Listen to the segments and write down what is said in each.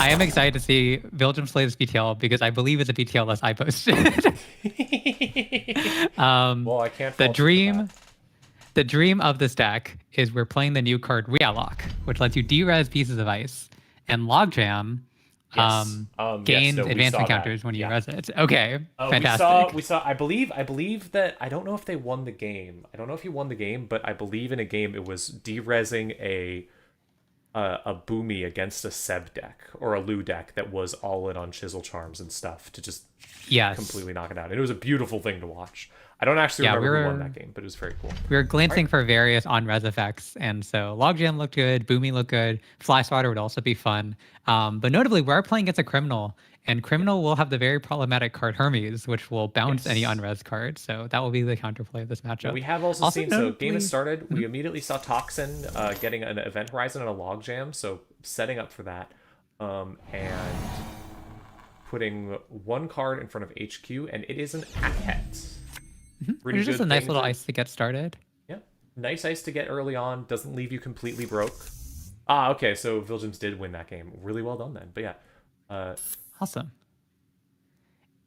I am excited to see Belgium Slaves BTL because I believe it's a BTL list I posted. Well, I can't The fault you for that. dream, the dream of this deck is we're playing the new card Realock, which lets you derez pieces of ice, and Logjam Yes. Yes, gains no, we advanced saw that. encounters when you Yeah. res it. Okay, We saw, fantastic. I believe that, I don't know if they won the game. I don't know if he won the game, but I believe in a game it was derezing a Boomy against a Seb deck or a Lu deck that was all in on Chisel Charms and stuff to just Yes. completely knock it out. And it was a beautiful thing to watch. I don't actually Yeah, remember who won that game, but it was very cool. we were All right. glancing for various on-res effects, and so Logjam looked good, Boomy looked good, Fly Swatter would also be fun. But notably, we're playing against a Criminal, and Yeah. Criminal will have the very problematic card Hermes, which will bounce any Yes. on-res card, so that will be the counterplay of this Well, matchup. we have also Also seen, so game has notably, started. We immediately saw Toxin getting an Event Horizon and a Logjam, so setting up for that. And putting one card in front of HQ, and it is an Aket. which Pretty is just a good nice thing little to, ice to get started. yeah. Nice ice to get early on, doesn't leave you completely broke. Ah, okay, so Vilgems did win that game. Really well done then. But yeah. Awesome.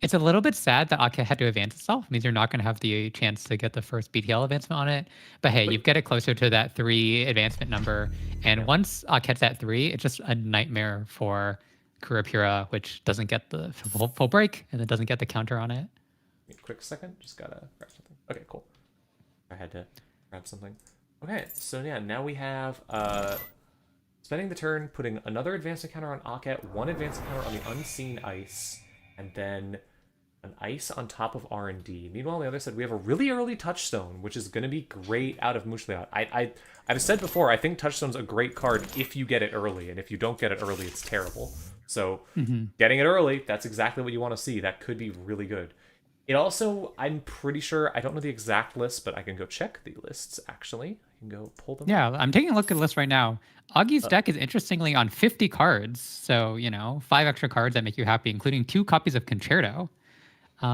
It's a little bit sad that Akka had to advance itself. It means you're not going to have the chance to get the first BTL advancement on it. But hey, But you get it closer to that 3 advancement number. And yeah. once Aket's at 3, it's just a nightmare for Kurapura, which doesn't get the full break and it doesn't get the counter on it. Quick second, just gotta grab something. Okay, cool. I had to grab something. Okay, so yeah, now we have spending the turn, putting another advanced encounter on Aket, one advanced encounter on the unseen ice, and then an ice on top of R&D. Meanwhile, on the other side, we have a really early touchstone, which is going to be great out of Mushliat. I've said before, I think touchstone's a great card if you get it early, and if you don't get it early, it's terrible. So getting it early, that's exactly what you want to see. That could be really good. It also, I'm pretty sure, I don't know the exact list, but I can go check the lists, actually. I can go pull them Yeah, up. I'm taking a look at the list right now. Augie's deck is interestingly on 50 cards. So, 5 extra cards that make you happy, including 2 copies of Concerto. We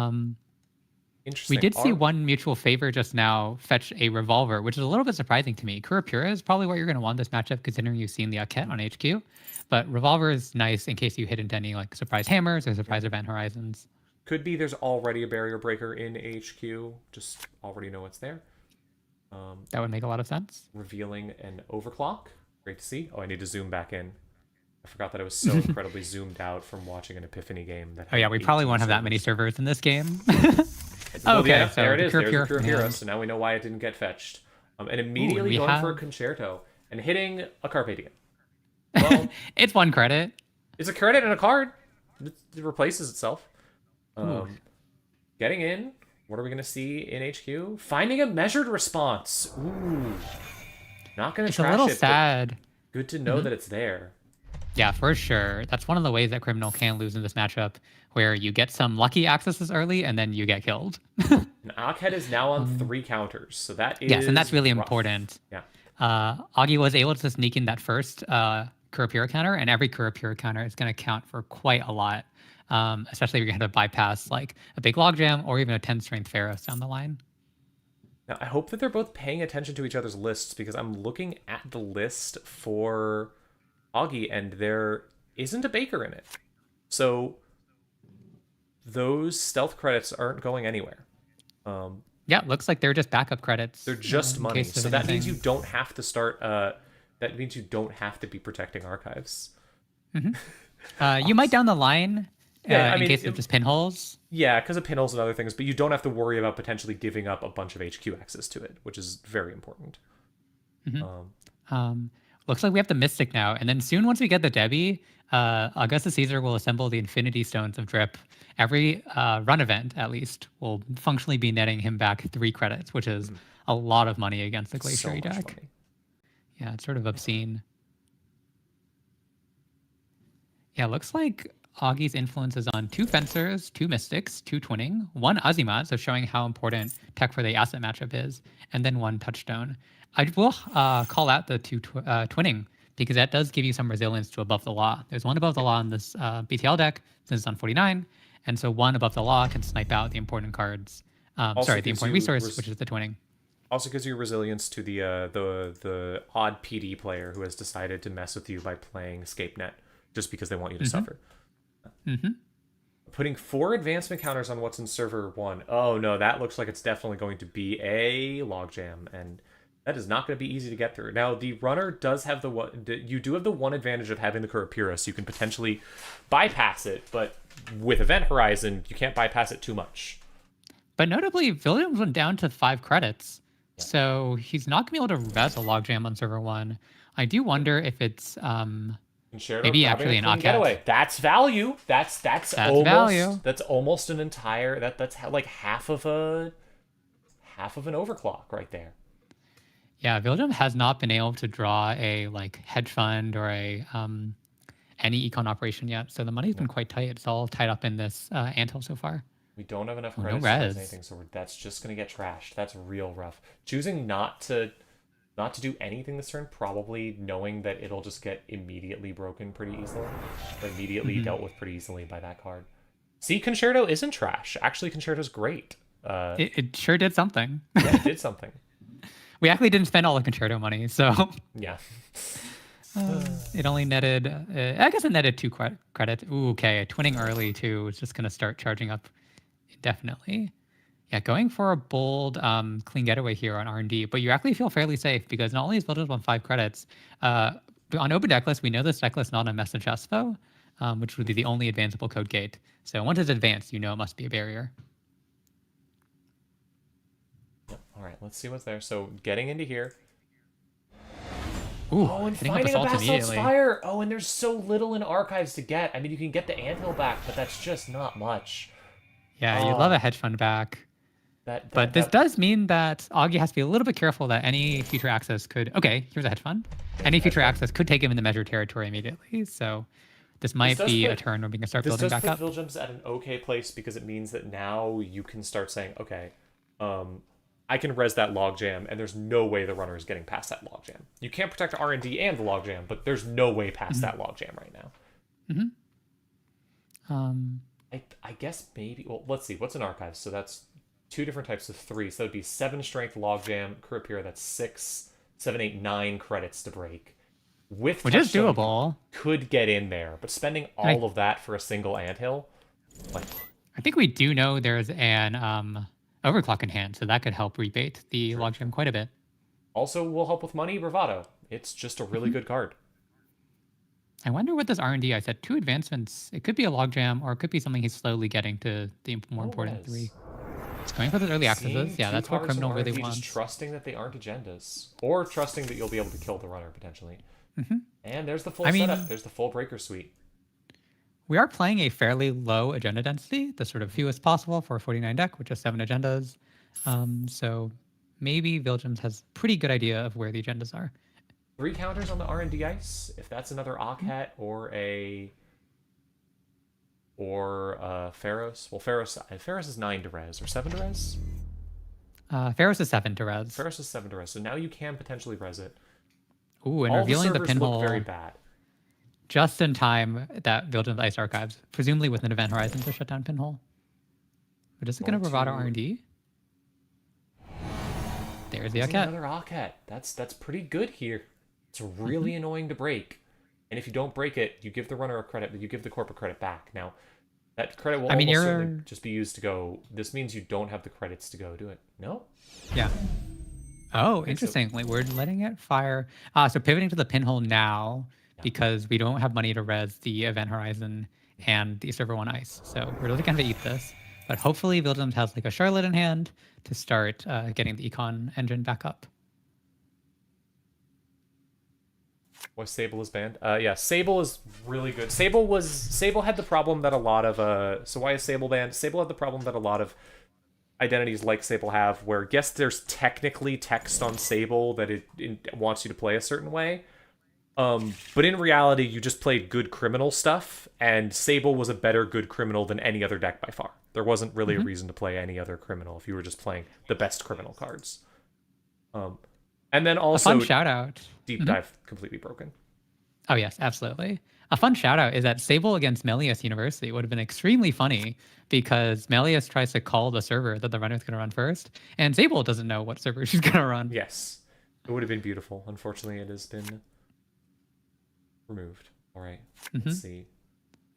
Interesting. did see one mutual favor just now fetch a revolver, which is a little bit surprising to me. Kurapura is probably what you're going to want this matchup, considering you've seen the Aket on HQ. But revolver is nice in case you hit into any like surprise hammers or surprise event horizons. Could be there's already a barrier breaker in HQ. Just already know it's there. That would make a lot of sense. Revealing an overclock. Great to see. Oh, I need to zoom back in. I forgot that I was so incredibly zoomed out from watching an Epiphany game. That Oh yeah, had we probably 18 won't have that many servers. servers in this game. Well, Okay, yeah, so there it the is. There's the Kurapura Pure from Hero. hand. So now we know why it didn't get fetched. And Ooh, and immediately we going for a have Concerto and hitting a Carpe Diem. Well, it's 1 credit. it's a credit and a card. It replaces itself. Ooh. Getting in. What are we going to see in HQ? Finding a measured response. Ooh. Not going to It's a trash little it, sad. but good to know that it's there. Yeah, for sure. That's one of the ways that Criminal can lose in this matchup, where you get some lucky accesses early and then you get killed. And Ackhead is now on 3 counters, so that is Yes, and that's really rough. important. Yeah. Augie was able to sneak in that first Kurapura counter, and every Kurapura counter is going to count for quite a lot, especially if you're going to bypass like a big logjam or even a 10 strength Pharos down the line. Now, I hope that they're both paying attention to each other's lists because I'm looking at the list for Augie and there isn't a Baker in it. So those stealth credits aren't going anywhere. Yeah, looks like they're just backup credits. They're just in money. case of So that means you anything. don't have to start that means you don't have to be protecting archives. You might down the line Yeah, I in mean, case of just pinholes. Yeah, because of pinholes and other things, but you don't have to worry about potentially giving up a bunch of HQ access to it, which is very important. Looks like we have the Mystic now, and then soon once we get the Debbie, Augustus Caesar will assemble the Infinity Stones of Drip. Every run event, at least, will functionally be netting him back 3 credits, which is a lot of money against the So Glaciary much deck. money. Yeah, it's sort of obscene. Yeah, looks like Augie's influence is on 2 Fencers, 2 Mystics, 2 Twinning, 1 Azimuth, so showing how important tech for the asset matchup is, and then 1 Touchstone. I will call out the 2 Twinning, because that does give you some resilience to Above the Law. There's 1 Above the Law in this BTL deck, since it's on 49, and so 1 Above the Law can snipe out the important cards. Also The gives important you resource, which is the Twinning. Also gives you resilience to the odd PD player who has decided to mess with you by playing Escape Net. just because they want you to suffer. Mm-hmm. Putting 4 advancement counters on what's in server 1. Oh no, that looks like it's definitely going to be a logjam, and that is not going to be easy to get through. Now, the runner does have you do have the one advantage of having the Kurapira, so you can potentially bypass it, but with Event Horizon, you can't bypass it too much. But notably, Williams went down to 5 credits, so he's not going to be able to res a logjam on server 1. I do wonder if it's maybe actually an getaway. That's value. That's almost value. That's almost an entire that's like half of an overclock right there. Yeah, Vilgem has not been able to draw a like hedge fund or a any econ operation yet, so the money's been quite tight. It's all tied up in this anthill so far. We don't have enough credits to res anything, so that's just gonna get trashed. That's real rough. Choosing not to do anything this turn, probably knowing that it'll just get immediately broken pretty easily, or immediately dealt with pretty easily by that card. See, Concerto isn't trash. Actually, Concerto's great. It sure did something. Yeah, it did something. We actually didn't spend all the Concerto money, so yeah. It only netted. I guess it netted 2 credits. Ooh, okay, twinning early too is just gonna start charging up indefinitely. Yeah, going for a bold, clean getaway here on R&D, but you actually feel fairly safe because not only is Vilgem on 5 credits, on open decklist, we know this decklist not a message Espo, which would be the only advanceable code gate. So once it's advanced, you know it must be a barrier. Yep. All right, let's see what's there. So getting into here. Ooh, and finding a Basalt's Fire. Oh, and there's so little in Archives to get. I mean, you can get the Anthill back, but that's just not much. Yeah, you'd love a hedge fund back. But this does mean that Augie has to be a little bit careful that any future access could... Okay, here's a hedge fund. Any future access could take him into measured territory immediately, so this might be a turn where we can start building back up. This does put Vilgem's at an okay place because it means that now you can start saying, okay, I can res that logjam, and there's no way the runner is getting past that logjam. You can't protect R&D and the logjam, but there's no way past that logjam right now. I guess maybe... Well, let's see. What's an Archives? So that's 2 different types of 3. So that'd be 7 strength logjam. Kurapira, that's 6, 7, 8, 9 credits to break. Which is doable. Could get in there, but spending all of that for a single anthill, like... I think we do know there's an overclock in hand, so that could help rebate the logjam quite a bit. Also will help with money, Bravado. It's just a really good card. I wonder what this R&D, I said 2 advancements. It could be a logjam, or it could be something he's slowly getting to the more important 3. It's going for those early accesses. Yeah, that's what Criminal really wants. Just trusting that they aren't agendas, or trusting that you'll be able to kill the runner potentially. And there's the full setup. There's the full breaker suite. We are playing a fairly low agenda density, the sort of fewest possible for a 49 deck, which is 7 agendas. So maybe Vilgems has a pretty good idea of where the agendas are. 3 counters on the R&D ice. If that's another Akhet or Pharos. Well, Pharos is 9 to res, or 7 to res? Pharos is 7 to res. Pharos is 7 to res, so now you can potentially res it. Ooh, and revealing the pinhole look very bad. Just in time that Vilgems Ice Archives, presumably with an Event Horizon to shut down pinhole. But is it going to Bravado R&D? There's the Akhet. Another Akhet. That's pretty good here. It's really annoying to break. And if you don't break it, you give the runner a credit, but you give the corporate credit back. Now, that credit will certainly just be used to go. This means you don't have the credits to go do it. No? Yeah. Oh, interestingly, we're letting it fire. So pivoting to the pinhole now, because we don't have money to res the Event Horizon and the Server 1 Ice. So we're really going to eat this. But hopefully Vilgems has like a Charlotte in hand to start getting the Econ engine back up. Why Sable is banned? Yeah, Sable is really good. Sable had the problem that a lot of so why is Sable banned? Sable had the problem that a lot of identities like Sable have, where yes, there's technically text on Sable that it wants you to play a certain way. But in reality, you just played good criminal stuff, and Sable was a better good criminal than any other deck by far. There wasn't really a reason to play any other criminal if you were just playing the best criminal cards. And then also a fun shout out. Deep Dive completely broken. Oh yes, absolutely. A fun shout out is that Sable against Melius University would have been extremely funny because Melius tries to call the server that the runner's going to run first, and Sable doesn't know what server she's going to run. Yes, it would have been beautiful. Unfortunately, it has been removed. All right, Mm-hmm. let's see.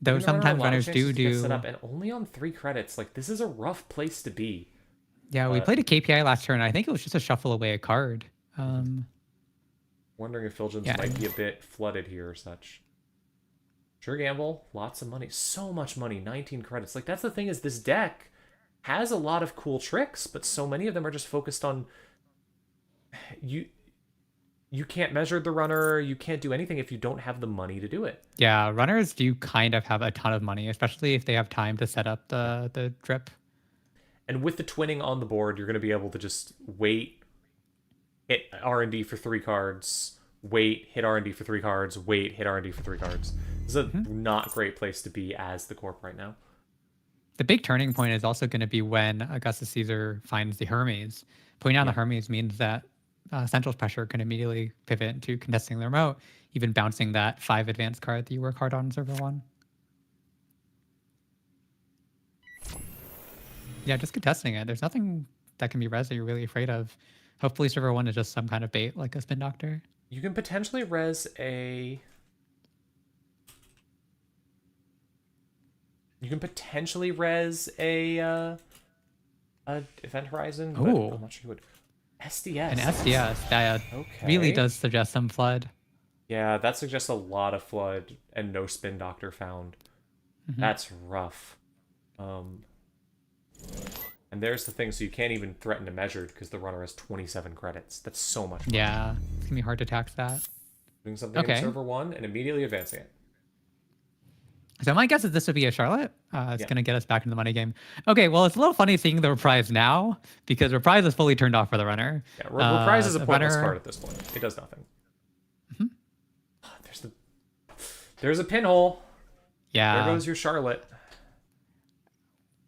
Though Giving the runner a sometimes lot of runners chances to get set do. up, and only on 3 credits. Like, this is a rough place to be. Yeah, we played a KPI last turn. I think it was just a shuffle away a card. Wondering if Filgems Yeah. might be a bit flooded here or such. Sure gamble, lots of money. So much money, 19 credits. Like, that's the thing, is this deck has a lot of cool tricks, but so many of them are just focused on... You can't measure the runner, you can't do anything if you don't have the money to do it. Yeah, runners do kind of have a ton of money, especially if they have time to set up the drip. And with the twinning on the board, you're going to be able to just wait, hit R&D for 3 cards, wait, hit R&D for 3 cards, wait, hit R&D for 3 cards. This is a not great place to be as the Corp right now. The big turning point is also going to be when Augustus Caesar finds the Hermes. Putting down the Hermes means that Central's pressure can immediately pivot into contesting the remote, even bouncing that 5 advanced card that you work hard on server 1. Yeah, just contesting it. There's nothing that can be res that you're really afraid of. Hopefully server 1 is just some kind of bait, like a Spin Doctor. You can potentially res a... You can potentially res a Event Horizon, but I'm not sure you would. SDS. An SDS, that really does suggest some flood. Yeah, that suggests a lot of flood and no Spin Doctor found. That's rough. And there's the thing, so you can't even threaten to measure because the runner has 27 credits. That's so much money. Yeah, it's going to be hard to tax that. Doing something in server 1 and immediately advancing it. So my guess is this would be a Charlotte. It's going to get us back into the money game. Okay, well, it's a little funny seeing the reprise now because reprise is fully turned off for the runner. Yeah, reprise is a pointless card at this point. It does nothing. There's a pinhole. Yeah. There goes your Charlotte.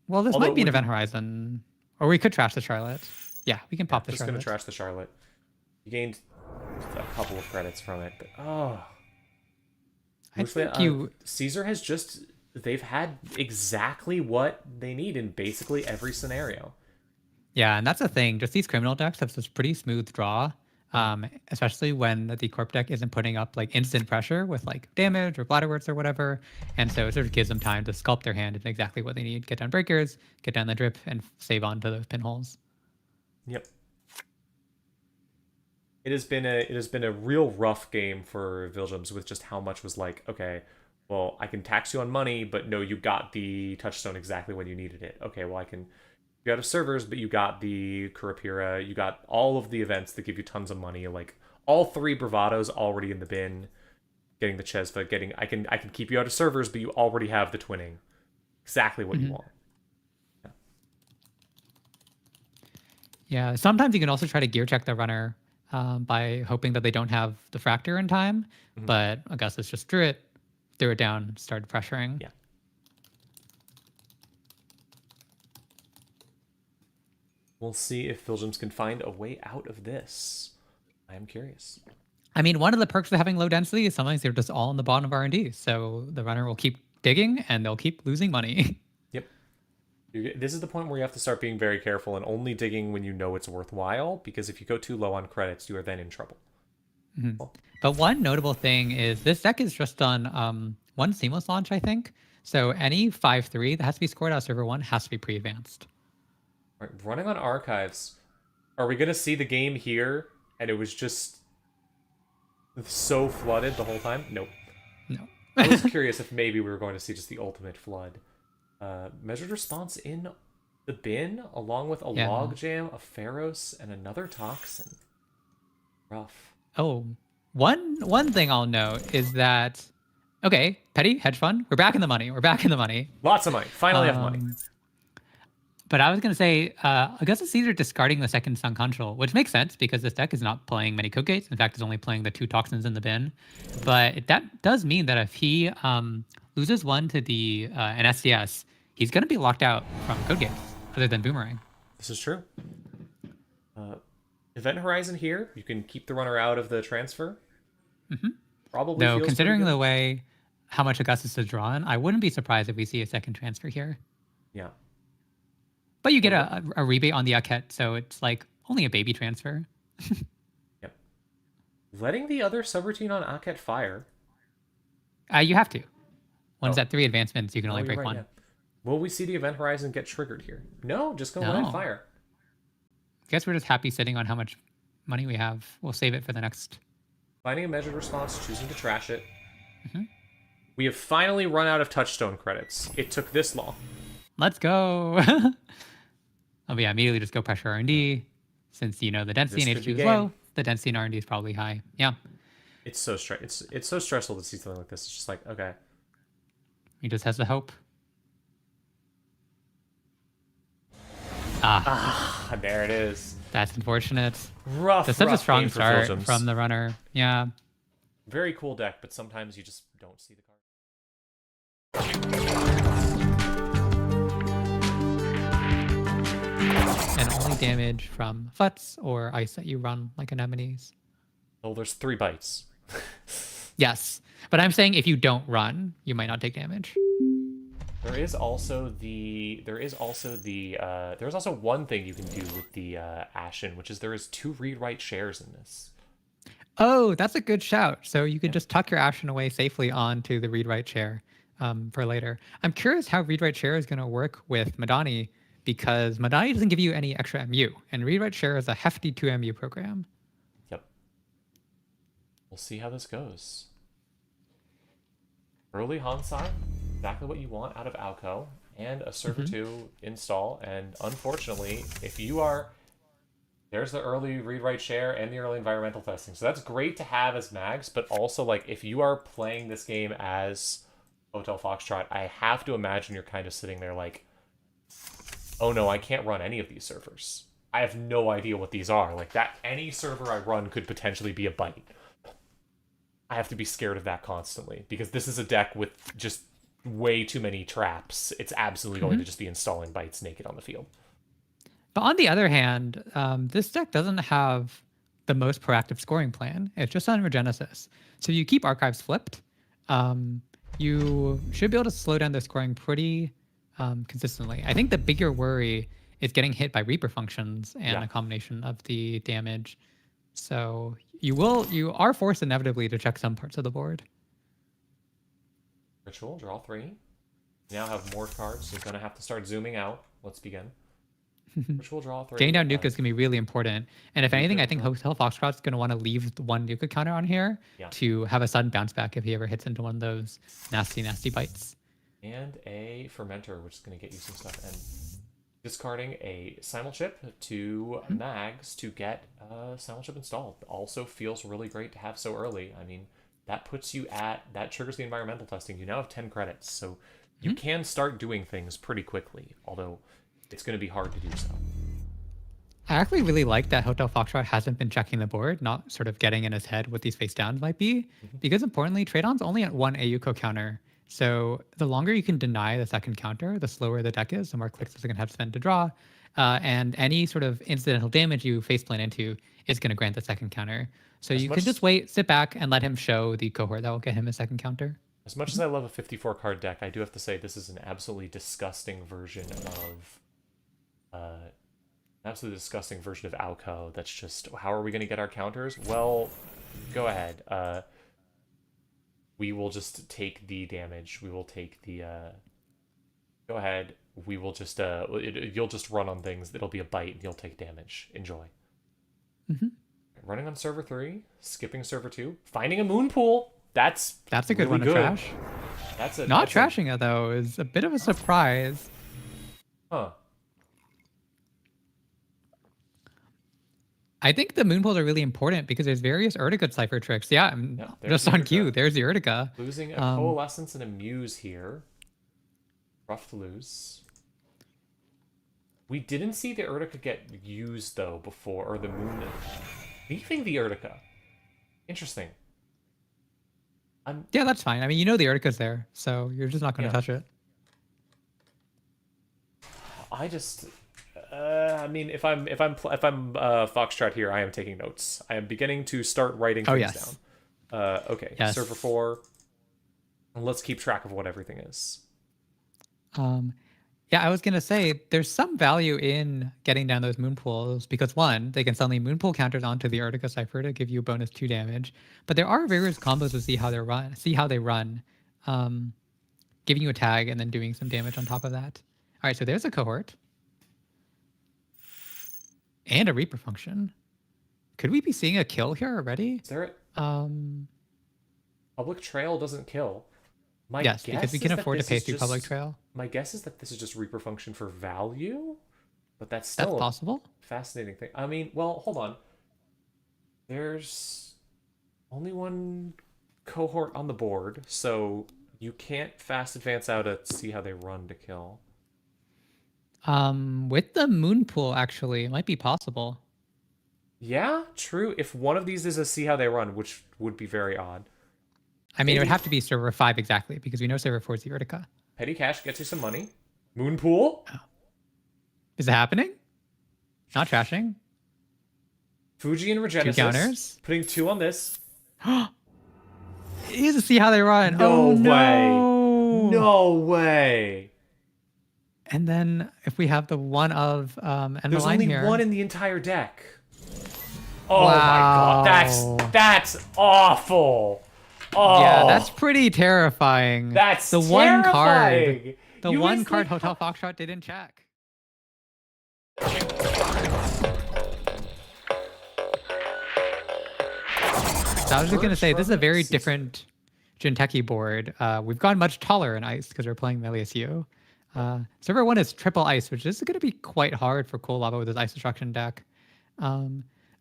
Well, this might be an Event Horizon. Or we could trash the Charlotte. Yeah, we can pop the Charlotte. Just going to trash the Charlotte. You gained a couple of credits from it, but I think Caesar has just... They've had exactly what they need in basically every scenario. Yeah, and that's the thing. Just these criminal decks have this pretty smooth draw, especially when the Corp deck isn't putting up like instant pressure with like damage or bladderworts or whatever. And so it sort of gives them time to sculpt their hand into exactly what they need. Get down breakers, get down the drip, and save on to those pinholes. Yep. It has been a real rough game for Vilgems with just how much was like, okay, well, I can tax you on money, but no, you got the touchstone exactly when you needed it. Okay, well, I can you out of servers, but you got the Kurapira, you got all of the events that give you tons of money, like all 3 bravados already in the bin, getting the Chesva, I can keep you out of servers, but you already have the twinning. Exactly what you want. Yeah, sometimes you can also try to gear check the runner by hoping that they don't have the Fractor in time, but Augustus just threw it down, started pressuring. Yeah. We'll see if Vilgems can find a way out of this. I am curious. I mean, one of the perks of having low density is sometimes they're just all in the bottom of R&D, so the runner will keep digging and they'll keep losing money. Yep. This is the point where you have to start being very careful and only digging when you know it's worthwhile, because if you go too low on credits, you are then in trouble. Well, but one notable thing is this deck is just on 1 seamless launch, I think. So any 5-3 that has to be scored out of server 1 has to be pre-advanced. Right, running on archives. Are we going to see the game here and it was just so flooded the whole time? Nope. No. I was curious if maybe we were going to see just the ultimate flood. Measured response in the bin, along with a logjam, a Pharos, and another toxin. Rough. Oh, one thing I'll note is that, okay, petty hedge fund, we're back in the money. Lots of money. Finally have money. But I was going to say, Augustus Caesar discarding the second Sun Control, which makes sense because this deck is not playing many code gates. In fact, it's only playing the 2 toxins in the bin. But that does mean that if he loses 1 to an SDS, he's going to be locked out from code gates, other than Boomerang. This is true. Event Horizon here, you can keep the runner out of the transfer. Probably. Though, considering the way how much Augustus has drawn, I wouldn't be surprised if we see a second transfer here. Yeah. But you get a rebate on the Uket, so it's like only a baby transfer. Yep. Letting the other subroutine on Uket fire. You have to. Once Oh. at 3 advancements, you can only You're break right, one. yeah. Will we see the event horizon get triggered here? No, just gonna let it No. fire. Guess we're just happy sitting on how much money we have. We'll save it for the next. Finding a measured response, choosing to trash it. Mm-hmm. We have finally run out of touchstone credits. It took this long. Let's go. Oh, yeah, immediately just go pressure R&D. Since, the density This in could be HQ is game. low, the density in R&D is probably high. Yeah. It's so it's so stressful to see something like this. It's just like, okay. He just has the hope. There it is. That's unfortunate. Rough. That's such a strong game for start Philgems. from the runner. Yeah. Very cool deck, but sometimes you just don't see the card. And only damage from Futs or ice that you run like anemones. Oh, there's 3 bites. Yes. But I'm saying if you don't run, you might not take damage. There's also one thing you can do with the Ashen, which is there is 2 read-write shares in this. Oh, that's a good shout. So you can just tuck your Ashen away safely onto the read-write share for later. I'm curious how read-write share is going to work with Madani, because Madani doesn't give you any extra MU, and read-write share is a hefty 2 MU program. Yep. We'll see how this goes. Early Hansai, exactly what you want out of Alco, and a server 2 install. And unfortunately, if you are... There's the early read-write share and the early environmental testing. So that's great to have as mags, but also, like, if you are playing this game as Hotel Foxtrot, I have to imagine you're kind of sitting there like, oh no, I can't run any of these servers. I have no idea what these are. Like, that any server I run could potentially be a bite. I have to be scared of that constantly, because this is a deck with just way too many traps. It's absolutely going to just be installing bites naked on the field. But on the other hand, this deck doesn't have the most proactive scoring plan. It's just on Regenesis. So you keep archives flipped. You should be able to slow down the scoring pretty consistently. I think the bigger worry is getting hit by Reaper functions and a combination of the damage. So you are forced inevitably to check some parts of the board. Ritual, draw 3. You now have more cards, so you're going to have to start zooming out. Let's begin. Ritual, draw 3. Getting down Nuka is going to be really important. And if anything, I think Hotel Foxtrot's going to want to leave the 1 Nuka counter on here to have a sudden bounce back if he ever hits into one of those nasty, nasty bites. And a Fermenter, which is going to get you some stuff. And discarding a Simulchip to Mags to get Simulchip installed. Also feels really great to have so early. I mean, that puts you that triggers the environmental testing. You now have 10 credits, so you can start doing things pretty quickly, although it's going to be hard to do so. I actually really like that Hotel Foxtrot hasn't been checking the board, not sort of getting in his head what these face downs might be, because importantly, Tradon's only at 1 AUCO counter. So the longer you can deny the second counter, the slower the deck is, the more clicks it's going to have to spend to draw. And any sort of incidental damage you faceplant into is going to grant the second counter. So you can just wait, sit back, and let him show the cohort that will get him a second counter. As much as I love a 54 card deck, I do have to say this is an absolutely disgusting version of Alco. That's just, how are we going to get our counters? Well, go ahead. We will just take the damage. We will take the go ahead. We will just you'll just run on things. It'll be a bite and you'll take damage. Enjoy. Running on server 3, skipping server 2, finding a moon pool. That's a good really one to trash. Not trashing it though is a bit of a surprise. Huh. I think the moon pools are really important because there's various Urtica cipher tricks. Yeah, just on cue. There's the Urtica. Losing a Coalescence and a Muse here. Rough to lose. We didn't see the Urtica get used though before, or the moon. Leaving the Urtica. Interesting. Yeah, that's fine. I mean, the Urtica's there, so you're just not going to touch it. I mean, if I'm Foxtrot here, I am taking notes. I am beginning to start writing things down. Okay, server 4. Let's keep track of what everything is. Yeah, I was going to say there's some value in getting down those moon pools because, one, they can suddenly moon pool counters onto the Urtica cipher to give you bonus 2 damage. But there are various combos to see how they run. giving you a tag and then doing some damage on top of that. All right, so there's a cohort. And a Reaper function. Could we be seeing a kill here already? Is there Public Trail doesn't kill. Yes, because we can afford to pay through Public Trail. My guess is that this is just Reaper function for value, but that's still possible. Fascinating thing. I mean, well, hold on. There's only one cohort on the board, so you can't fast advance out to see how they run to kill. With the moon pool, actually, it might be possible. Yeah, true. If one of these is a see how they run, which would be very odd. I mean, it would have to be server 5 exactly, because we know server 4 is the Utica. Petty Cash gets you some money. Moon pool? Oh. Is it happening? Not trashing. Fuji and Regenesis. 2 counters. Putting 2 on this. Is to see how they run. No oh, way. No. No way. And then if we have the one of and there's the line only here. one in the entire deck. Oh Wow. my god, that's awful. Oh, yeah, that's pretty terrifying. That's the terrifying. one card. The You one waste, card like, Hotel Foxtrot didn't check. So I was just gonna say this is a very different Jinteki board. We've gone much taller in ice because we're playing Melius. Server 1 is triple ice, which is going to be quite hard for Cool Lava with his ice destruction deck.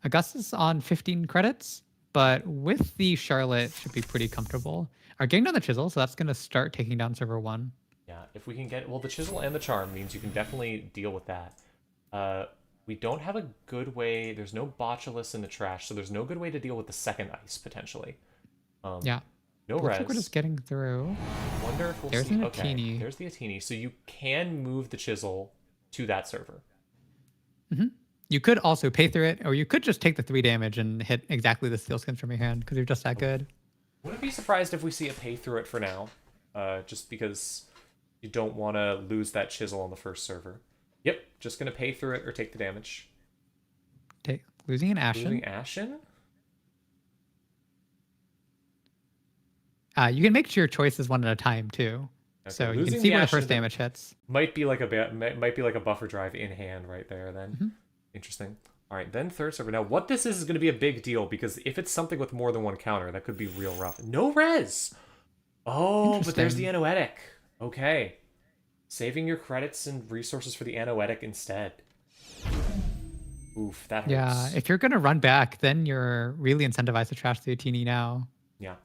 Augustus on 15 credits, but with the Charlotte should be pretty comfortable. Are getting down the Chisel, so that's going to start taking down Server 1. Yeah, if we can get... Well, the Chisel and the Charm means you can definitely deal with that. We don't have a good way... There's no Botulus in the trash, so there's no good way to deal with the second ice, potentially. Yeah. No Looks res. like we're just getting through. Wonder if we'll There's see... an Okay, Atini. there's the Atini. So you can move the Chisel to that server. Mm-hmm. You could also pay through it, or you could just take the 3 damage and hit exactly the Steel Skins from your hand, because you're just that good. Wouldn't be surprised if we see a pay through it for now, just because you don't want to lose that Chisel on the first server. Yep, just going to pay through it or take the damage. Losing an Ashen. Losing Ashen? You can make your choices one at a time too, Okay, so you losing can see the where the Ashen first damage hits. Might be like a buffer drive in hand right there. Then Mm-hmm. Interesting. All right, then third server. Now what this is going to be a big deal because if it's something with more than one counter, that could be real rough. No res. Oh, but there's the Anoetic. Okay, saving your credits and resources for the Anoetic instead. Oof, that hurts. Yeah, if you're gonna run back, then you're really incentivized to trash the Atini now. Yeah.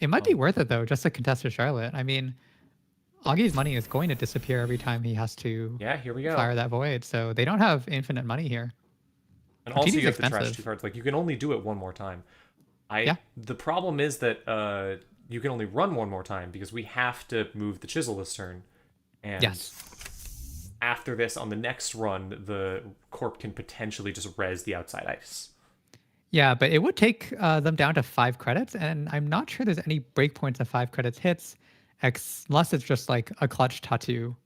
It might be worth it though, just to contest a Charlotte. I mean, Augie's money is going to disappear every time he has to Here we go. fire that void, so they don't have infinite money here. And also Atini's you have to trash expensive. 2 cards. Like you can only do it one more time. Yeah. The problem is that you can only run one more time because we have to move the Chisel this turn. And Yes. after this, on the next run, the Corp can potentially just res the outside ice. Yeah, but it would take them down to 5 credits, and I'm not sure there's any breakpoints of 5 credits hits, unless it's just like a clutch tattoo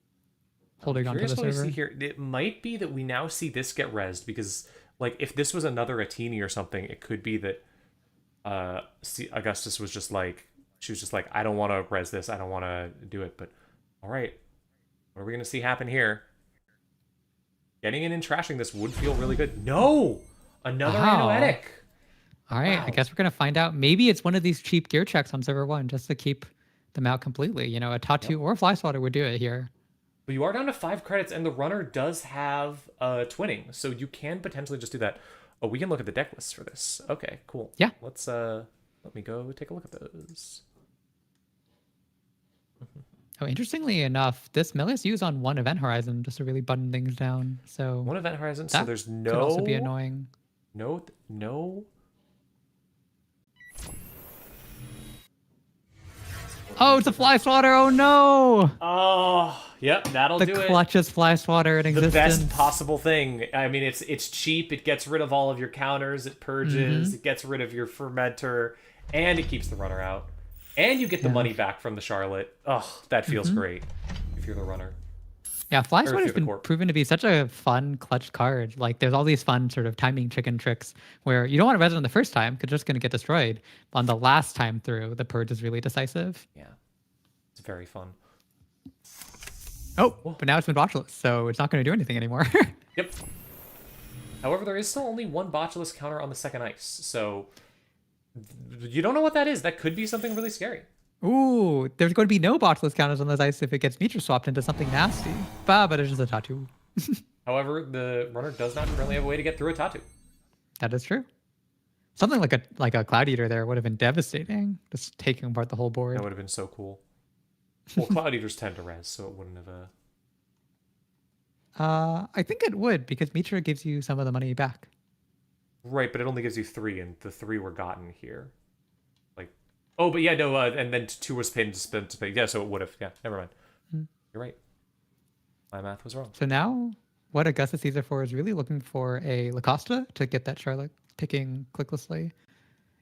holding onto the Here's what server. I see here. It might be that we now see this get rezzed because, like, if this was another Atini or something, it could be that Augustus was just like, she was just like, I don't want to res this, I don't want to do it. But all right, what are we gonna see happen here? Getting in and trashing this would feel really good. No, another Wow. Anoetic. All right, Wow. I guess we're gonna find out. Maybe it's one of these cheap gear checks on server 1 just to keep them out completely. You know, a tattoo or a fly swatter would do it here. But you are down to 5 credits, and the runner does have twinning, so you can potentially just do that. Oh, we can look at the deck lists for this. Okay, cool. Yeah. Let's let me go take a look at those. Oh, interestingly enough, this Melius use on 1 event horizon just to really button things down. So One event horizon, so that there's no could also be annoying. no. Oh, it's a fly swatter! Oh no! Oh, yep, that'll The do it. clutchest fly swatter in The existence. best possible thing. I mean, it's cheap. It gets rid of all of your counters. It purges. It gets rid of your fermenter, and it keeps the runner out. And you get the money back from the Charlotte. Oh, that feels great if you're the runner. Yeah, Fly Or Swatter has through the been court. proven to be such a fun clutch card. Like, there's all these fun sort of timing chicken tricks where you don't want to res on the first time because you're just going to get destroyed. But on the last time through, the purge is really decisive. Yeah, it's very fun. Oh, Whoa. but now it's been botchless, so it's not going to do anything anymore. Yep. However, there is still only one botchless counter on the second ice, so you don't know what that is. That could be something really scary. Ooh, there's going to be no botchless counters on this ice if it gets Mitra swapped into something nasty. But it's just a tattoo. However, the runner does not currently have a way to get through a tattoo. That is true. Something like a Cloud Eater there would have been devastating, just taking apart the whole board. That would have been so cool. Well, Cloud Eaters tend to res, so it wouldn't have... I think it would because Mitra gives you some of the money back. Right, but it only gives you 3, and the 3 were gotten here. Like, oh, but yeah, no, and then 2 was paid to spend to pay. Yeah, so it would have. Yeah, never mind. You're right. My math was wrong. So now, what Augusta Caesar for is really looking for a Lacosta to get that Charlotte picking clicklessly.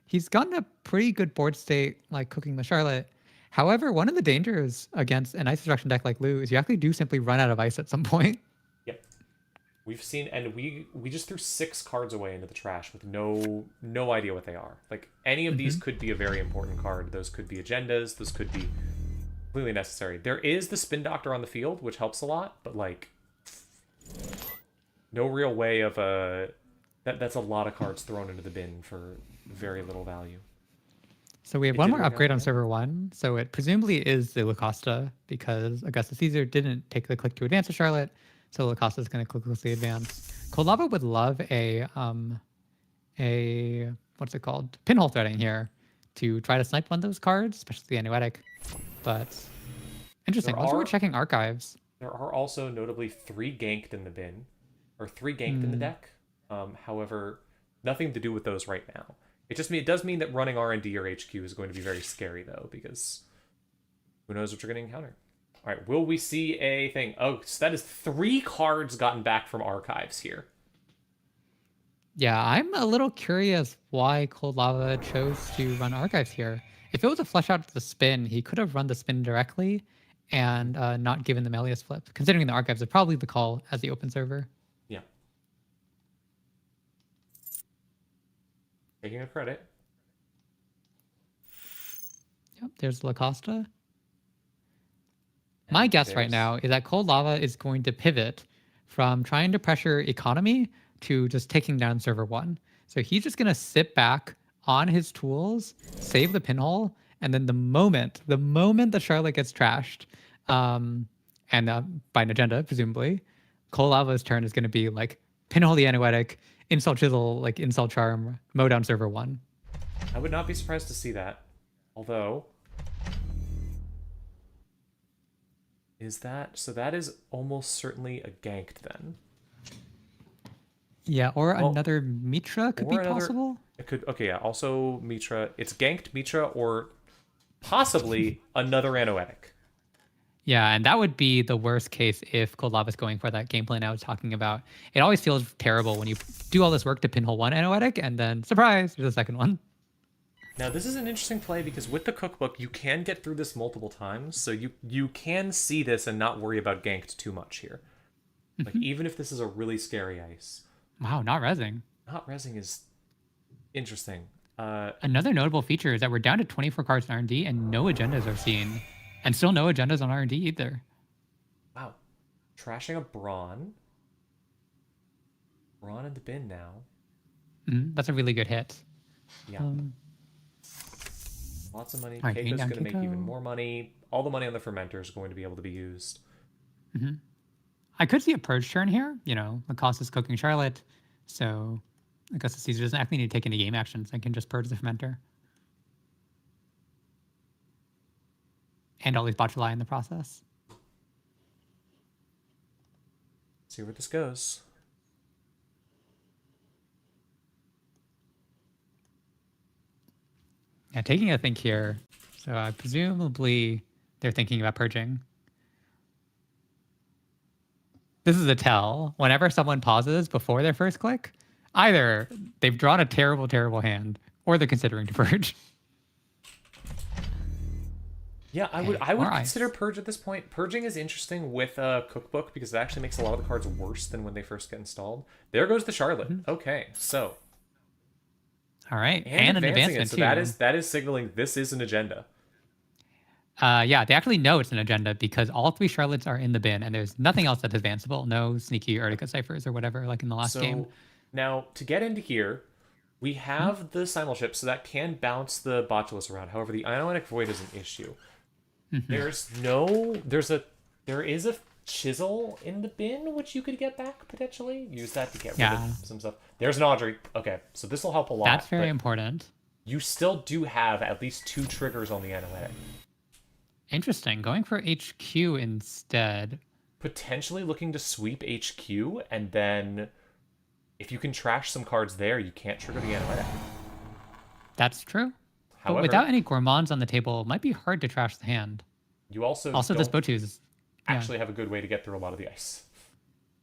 He's gotten a pretty good board state, like cooking the Charlotte. However, one of the dangers against an ice destruction deck like Lou is you actually do simply run out of ice at some point. Yep. We've seen, and we just threw 6 cards away into the trash with no idea what they are. Like, any of these could be a very important card. Those could be agendas. Those could be completely necessary. There is the Spin Doctor on the field, which helps a lot, but like, no real way of that's a lot of cards thrown into the bin for very little value. So we have It one did more work out, upgrade on yeah. server 1. So it presumably is the Lacosta because Augusta Caesar didn't take the click to advance to Charlotte. So Lacosta is going to clicklessly advance. Cold Lava would love a what's it called? Pinhole threading here to try to snipe one of those cards, especially the Anuetic. But interesting. There Also, we're are- checking archives. There are also notably 3 ganked in the bin, or 3 ganked in the deck. However, nothing to do with those right now. It does mean that running R&D or HQ is going to be very scary though, because who knows what you're going to encounter. All right, will we see a thing? Oh, so that is 3 cards gotten back from archives here. Yeah, I'm a little curious why Cold Lava chose to run archives here. If it was a flesh out to the spin, he could have run the spin directly and not given the Melius flip, considering the archives are probably the call as the open server. Yeah. Taking a credit. Yep, there's Lacosta. My guess right now is that Cold Lava is going to pivot from trying to pressure economy to just taking down server 1. So he's just going to sit back on his tools, save the pinhole, and then the moment the Charlotte gets trashed, and by an agenda, presumably, Cold Lava's turn is going to be like pinhole the Anuetic, insult chisel, like insult charm, mow down server 1. I would not be surprised to see that. Although, so that is almost certainly a ganked then. Yeah, or Well, another Mitra could be possible. It could, okay, yeah. Also, Mitra. It's ganked Mitra or possibly another Anoetic. Yeah, and that would be the worst case if Cold Lava's going for that game plan I was talking about. It always feels terrible when you do all this work to pinhole one Anoetic and then, surprise, there's a second one. Now, this is an interesting play because with the cookbook, you can get through this multiple times, so you can see this and not worry about ganked too much here. Like, even if this is a really scary ice. Wow, not rezzing. Not rezzing is interesting. Another notable feature is that we're down to 24 cards in R&D and no agendas are seen. And still no agendas on R&D either. Wow. Trashing a Brawn. Brawn in the bin now. That's a really good hit. Yeah. Lots of money. All right, Keiko's down going to make Keiko. even more money. All the money on the fermenter is going to be able to be used. I could see a purge turn here. You know, Lacosta's cooking Charlotte. So Augusta Caesar doesn't actually need to take any game actions. I can just purge the fermenter. And all these botuli in the process. See where this goes. Yeah, taking a think here. So presumably they're thinking about purging. This is a tell. Whenever someone pauses before their first click, either they've drawn a terrible, terrible hand, or they're considering to purge. Yeah, I would Okay, I more would consider ice. purge at this point. Purging is interesting with a cookbook because it actually makes a lot of the cards worse than when they first get installed. There goes the Charlotte. Mhm. Okay, so All right, and and an advancing it, advancement so too. that is signaling this is an agenda. Yeah, they actually know it's an agenda because all three Charlottes are in the bin, and there's nothing else that's advanceable. No sneaky Urtica ciphers or whatever, like in the last game. So now to get into here, we Hmm? have the simulship, so that can bounce the Botulus around. However, the Ionic Void is an issue. Mm-hmm. There is a chisel in the bin which you could get back potentially. Use that to get rid of Yeah, some stuff. There's an Audrey. Okay, so this will help a that's lot, very but important. you still do have at least 2 triggers on the Anoetic. Interesting. Going for HQ instead. Potentially looking to sweep HQ, and then if you can trash some cards there, you can't trigger the Anoetic. That's true. But However, without any gourmands on the table, it might be hard to trash the hand. you also Also, this don't Botu's. Yeah. actually have a good way to get through a lot of the ice.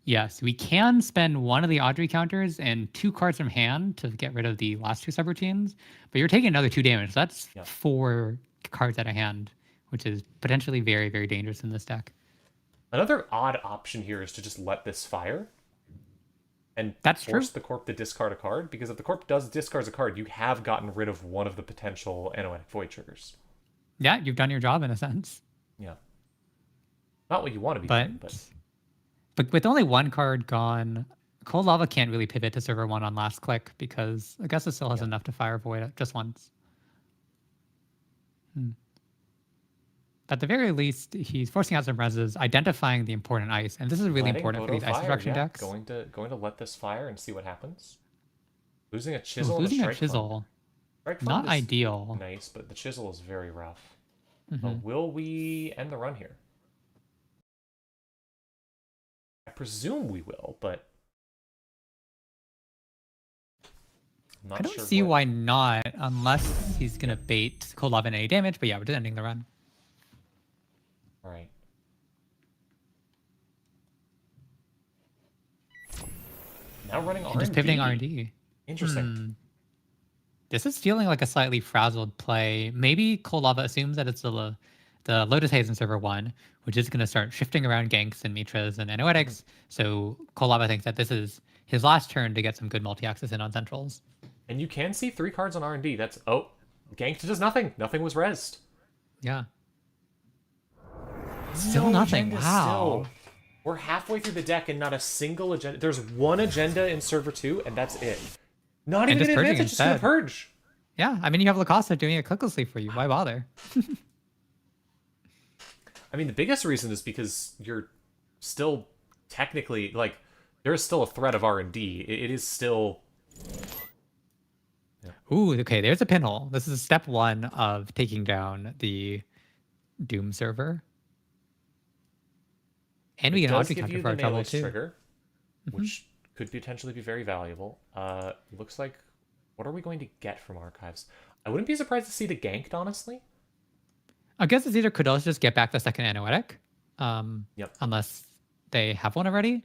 Yes, we can spend one of the Audrey counters and 2 cards from hand to get rid of the last 2 subroutines, but you're taking another 2 damage. That's Yeah. 4 cards out of hand, which is potentially very, very dangerous in this deck. Another odd option here is to just let this fire and That's force true. the corp to discard a card, because if the corp does discards a card, you have gotten rid of one of the potential Anoetic Void triggers. Yeah, you've done your job in a sense. Yeah. Not what you want to be But doing, but but with only 1 card gone, Cold Lava can't really pivot to server 1 on last click because I guess it still has yeah. enough to fire Void just once. At the very least, he's forcing out some reses, identifying the important ice, and this is really Letting important for Bodo these ice fire, destruction yeah. decks. Going to let this fire and see what happens. Losing a Ooh, chisel and a losing a strike fund. chisel, Strike fund not is ideal. nice, but the chisel is very rough. Hmm. Will we end the run here? I presume we will, but I'm I not don't sure see what. why not, unless he's gonna bait Cold Lava in any damage. But yeah, we're just ending the run. All right. Now running And just pivoting R&D. R&D. Interesting. This is feeling like a slightly frazzled play. Maybe Cold Lava assumes that it's the Lotus Haze in server 1, which is going to start shifting around ganks and Mitras and Anoetics. So Cold Lava thinks that this is his last turn to get some good multi-access in on centrals. And you can see 3 cards on R&D. That's ganked does nothing. Nothing was rezzed. Yeah. Still No nothing. agenda Wow. still. We're halfway through the deck and not a single agenda. There's one agenda in server 2, and that's it. Not And even just an purging advantage, just gonna instead. purge. Yeah, I mean, you have Lacosta doing it clicklessly for you. Why bother? I mean, the biggest reason is because you're still technically like there is still a threat of R&D. It is still. Ooh, okay, there's a pinhole. This is step 1 of taking down the Doom server. And we It get an does Audrey give counter you for the our trouble Melee's too. trigger, which could potentially be very valuable. Looks like what are we going to get from archives? I wouldn't be surprised to see the ganked, honestly. I guess it's either could also just get back the second Anoetic, Yep. unless they have one already.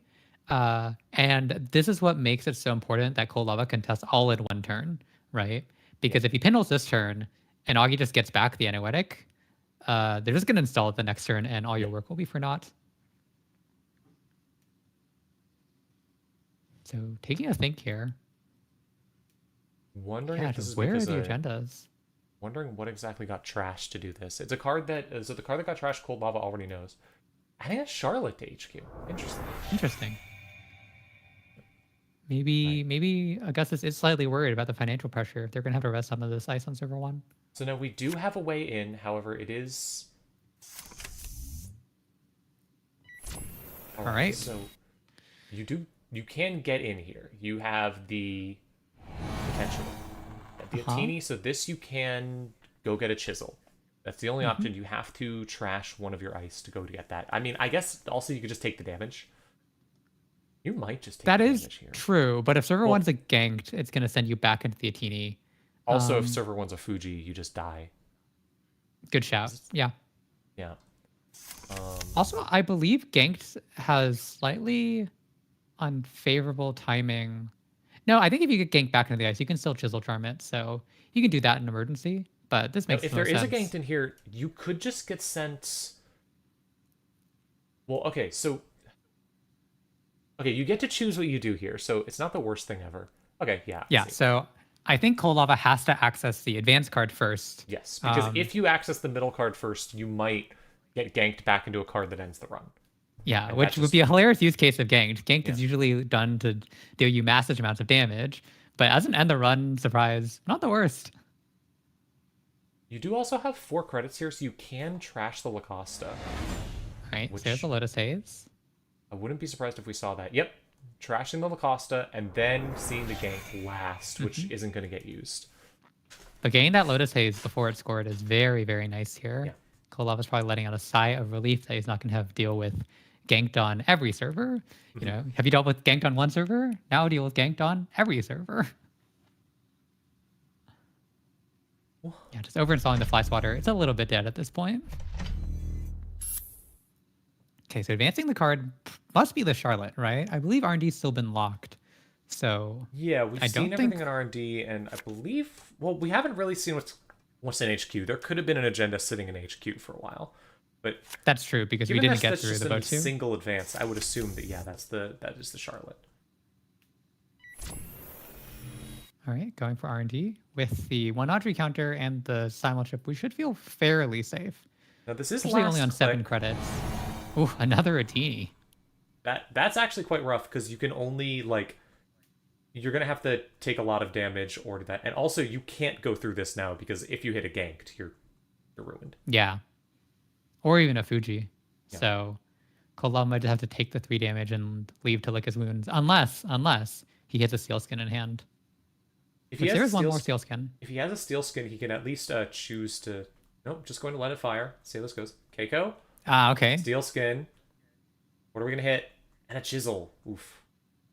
And this is what makes it so important that Cold Lava can test all in one turn, right? Because if he pinholes this turn and Augie just gets back the Anoetic, they're just going to install it the next turn and all your work will be for naught. So taking a think here. Wondering Yeah, if this just is where are because the agendas? wondering what exactly got trashed to do this. It's a card that is it the card that got trashed. Cold Lava already knows. Adding a Charlotte to HQ. Interesting. Interesting. Maybe Augustus is slightly worried about the financial pressure. They're gonna have to rest some of this ice on server 1. So now we do have a way in. However, it is. All right. So you can get in here. You have the potential. The Atini, so this you can go get a chisel. That's the only option. You have to trash one of your ice to go to get that. I mean, I guess also you could just take the damage. You might just take That the is damage here. true, but if server 1's a ganked, it's gonna send you back into the Atini. Also, if server 1's a Fuji, you just die. Good shout. Yeah. Yeah. Also, I believe ganked has slightly unfavorable timing. No, I think if you get ganked back into the ice, you can still chisel charm it. So you can do that in emergency. but this Now, makes if the there most is a sense. ganked in here, you could just get sent. Well, okay, so okay, you get to choose what you do here, so it's not the worst thing ever. Okay, yeah, I Yeah, see. so I think Cold Lava has to access the advanced card first. Yes, because Um, if you access the middle card first, you might get ganked back into a card that ends the run, yeah, and that's which would just be a hilarious use case of ganked. Ganked yeah. is usually done to deal you massive amounts of damage, but as an end the run surprise, not the worst. You do also have 4 credits here, so you can trash the Lacosta, All right, so there's the which Lotus Haze. I wouldn't be surprised if we saw that. Yep, trashing the Lacosta and then seeing the gank last, which Hmm. isn't going to get used. But getting that Lotus Haze before it's scored is very, very nice Yeah. here. Cold Lava's probably letting out a sigh of relief that he's not going to have to deal with ganked on every server. You Mhm. know, have you dealt with ganked on one server? Now deal with ganked on every server. Yeah, just overinstalling the fly swatter. It's a little bit dead at this point. Okay, so advancing the card must be the Charlotte, right? I believe R&D's still been locked. So Yeah, we've I seen don't think everything in R&D, and I believe, well, we haven't really seen what's in HQ. There could have been an agenda sitting in HQ for a while, but that's true because we given didn't get that's through just the a boat two. single advance, I would assume that yeah, that is the Charlotte. All right, going for R&D with the one Audrey counter and the simul chip. We should feel fairly safe, Now this is especially only last on 7 click. credits. Ooh, another Atini. That's actually quite rough because you can only like you're gonna have to take a lot of damage or do that, and also you can't go through this now because if you hit a ganked, you're ruined. Yeah, or even a Fuji. Yeah. So Kolam might just have to take the 3 damage and leave to lick his wounds, unless he hits a seal skin in hand. If he Which has there a is one steel, more seal skin. if he has a steel skin, he can at least choose to. Nope, just going to let it fire. See how this goes. Keiko, Ah, okay. steel skin. What are we gonna hit? And a chisel. Oof.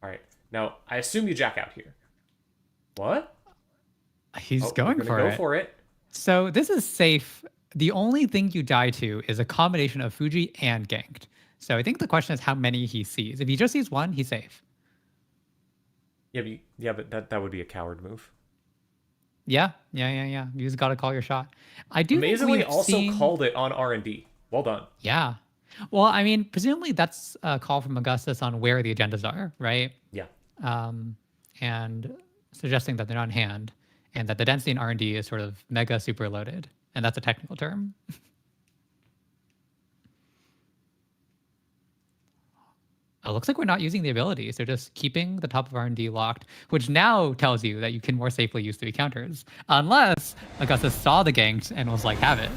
All right. Now I assume you jack out here. What? He's Oh, going we're gonna for go it. for it. So this is safe. The only thing you die to is a combination of Fuji and ganked. So I think the question is how many he sees. If he just sees one, he's safe. Yeah, but that would be a coward move. Yeah. You just got to call your shot. I do think Amazingly, we've also seen. called it on R&D. Well done. Yeah. Well, I mean, presumably that's a call from Augustus on where the agendas are, right? Yeah. And suggesting that they're not in hand, and that the density in R&D is sort of mega super loaded, and that's a technical term. It looks like we're not using the abilities. They're just keeping the top of R&D locked, which now tells you that you can more safely use 3 counters. Unless Augustus saw the ganks and was like, have it.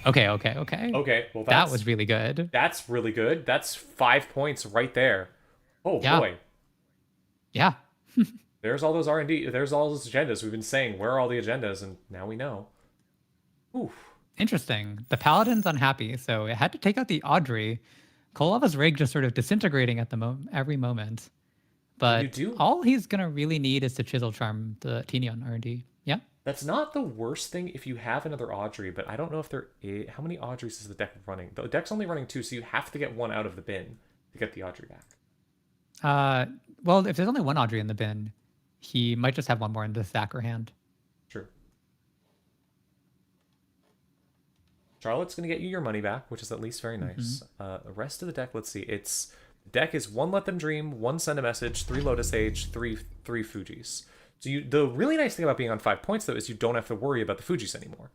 Okay. Okay. Well, That was really good. that's really good. That's 5 points right there. Oh Yeah. boy. Yeah. There's all those R&D. There's all those agendas. We've been saying where are all the agendas, and now we know. Oof. Interesting. The Paladin's unhappy, so it had to take out the Audrey. Kolava's rig just sort of disintegrating at the every moment. But You do. all he's gonna really need is to chisel charm the Teeny on R&D. Yeah. That's not the worst thing if you have another Audrey, but I don't know if there is. How many Audreys is the deck running? The deck's only running 2, so you have to get one out of the bin to get the Audrey back. Well, if there's only one Audrey in the bin, he might just have one more in the stack or hand. True. Charlotte's going to get you your money back, which is at least very nice. The rest of the deck, let's see. The deck is 1 Let Them Dream, 1 Send a Message, 3 Lotus Age, 3 Fujis. So the really nice thing about being on 5 points though is you don't have to worry about the Fujis anymore.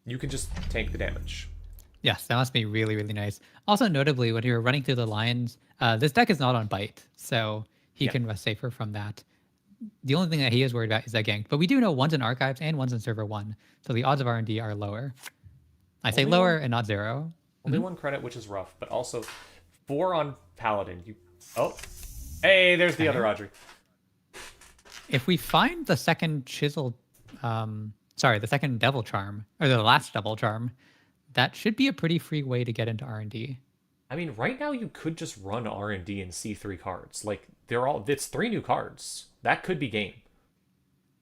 You can just tank the damage. Yes, that must be really, really nice. Also, notably, when you're running through the lines, this deck is not on bite, so he Yeah. can rest safer from that. The only thing that he is worried about is that gank. But we do know one's in archives and one's in server 1, so the odds of R&D are lower. I say Only lower one- and not 0. Only 1 credit, which is rough, but also 4 on Paladin. Hey, there's the other Audrey. If we find the second chisel, the second devil charm, or the last devil charm, that should be a pretty free way to get into R&D. I mean, right now you could just run R&D and see 3 cards. Like it's 3 new cards. That could be game.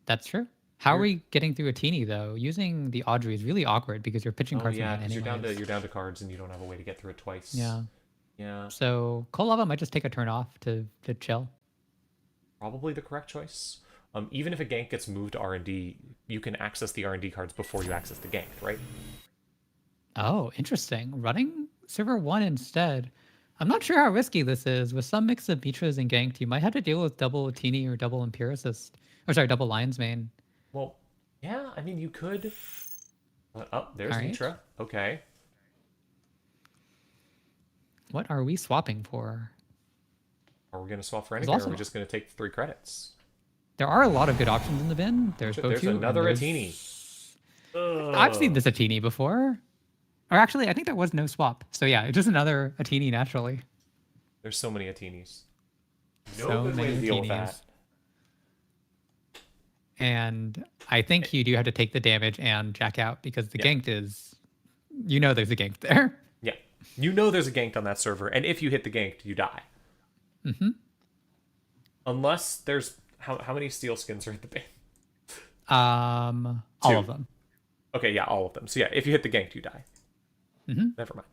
That's true. How are we getting through a teeny though? Using the Audrey is really awkward because you're pitching Oh cards yeah, from hand because anyways. you're down to cards and you don't have a way to get through it twice. Yeah. Yeah. So Kolava might just take a turn off to chill. Probably the correct choice. even if a gank gets moved to R&D, you can access the R&D cards before you access the gank, right? Oh, interesting. Running server 1 instead. I'm not sure how risky this is. With some mix of Mitras and Ganked, you might have to deal with double Teeny or double Empiricist. Or sorry, double Lion's Mane. Well, yeah, I mean, you could... oh, there's All right. Mitra. Okay. What are we swapping for? Are we going to swap for anything, There's or are we also just going to take the 3 credits? there are a lot of good options in the bin. There's There's Bochu. another There's... Atini. I've seen this Atini before. Or actually, I think that was no swap. So yeah, it's just another Atini naturally. There's so many Atinis. No So good way to many deal with Atinis. that. And I think you do have to take the damage and jack out because the Yeah. ganked is, you know, there's a gank there. Yeah. You know there's a ganked on that server, and if you hit the ganked, you die. Mm-hmm. Unless there's... How many steel skins are in the bin? All Two. of them. Okay, yeah, all of them. So yeah, if you hit the ganked, you die. Mm-hmm. Never mind.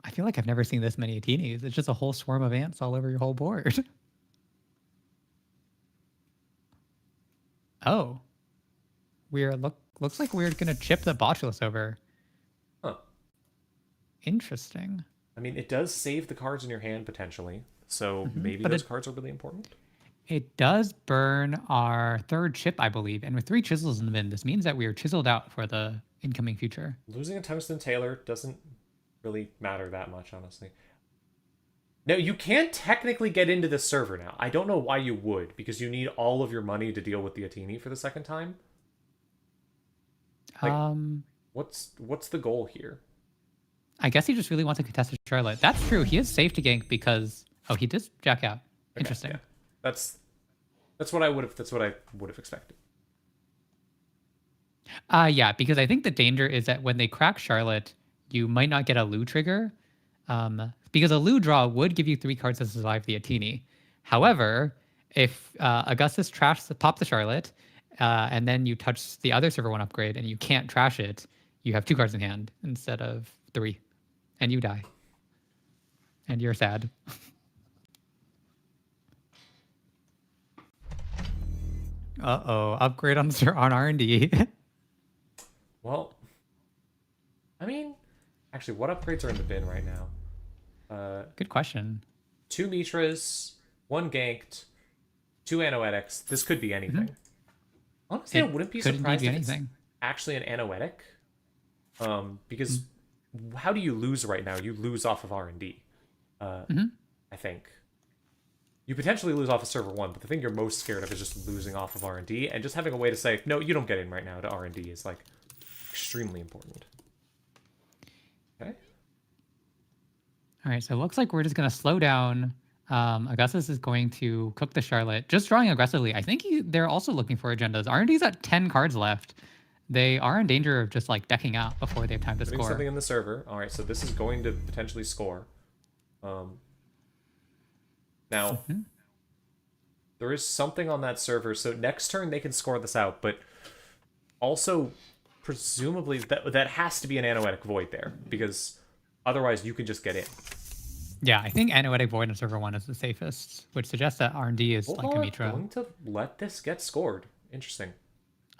I feel like I've never seen this many Atinis. It's just a whole swarm of ants all over your whole board. Oh. Looks like we're gonna chip the Botulus over. Huh. Interesting. I mean, it does save the cards in your hand, potentially. So maybe But those cards are really important. It does burn our third chip, I believe. And with 3 chisels in the bin, this means that we are chiseled out for the incoming future. Losing a Tungsten Tailor doesn't really matter that much, honestly. Now, you can technically get into this server now. I don't know why you would, because you need all of your money to deal with the Atini for the second time. Like, what's the goal here? I guess he just really wants to contest with Charlotte. That's true. He is safe to gank because he does jack out. Interesting. Yeah. That's what I would have expected. Yeah, because I think the danger is that when they crack Charlotte, you might not get a Lu trigger. Because a Lu draw would give you 3 cards to survive the Atini. However, if Augustus pop the Charlotte, and then you touch the other server 1 upgrade and you can't trash it, you have 2 cards in hand instead of 3. And you die. And you're sad. Uh-oh, upgrade on R&D. Well, I mean, actually, what upgrades are in the bin right now? Good question. 2 Mitras, 1 ganked, 2 Anoetics. This could be anything. Honestly, I wouldn't be surprised if it's actually an Anoetic. Because how do you lose right now? You lose off of R&D. I think. You potentially lose off of server 1, but the thing you're most scared of is just losing off of R&D, and just having a way to say, no, you don't get in right now to R&D is, like, extremely important. Okay. All right, so it looks like we're just going to slow down. Augustus is going to cook the Charlotte, just drawing aggressively. I think they're also looking for agendas. R&D's at 10 cards left. They are in danger of just, like, decking out before they have time to Putting score. something in the server. All right, so this is going to potentially score. Now, there is something on that server, so next turn they can score this out, but also, presumably, that has to be an Anoetic Void there, because otherwise you can just get in. Yeah, I think Anoetic Void in server 1 is the safest, which suggests that R&D is like a Mitra. Going to let this get scored. Interesting.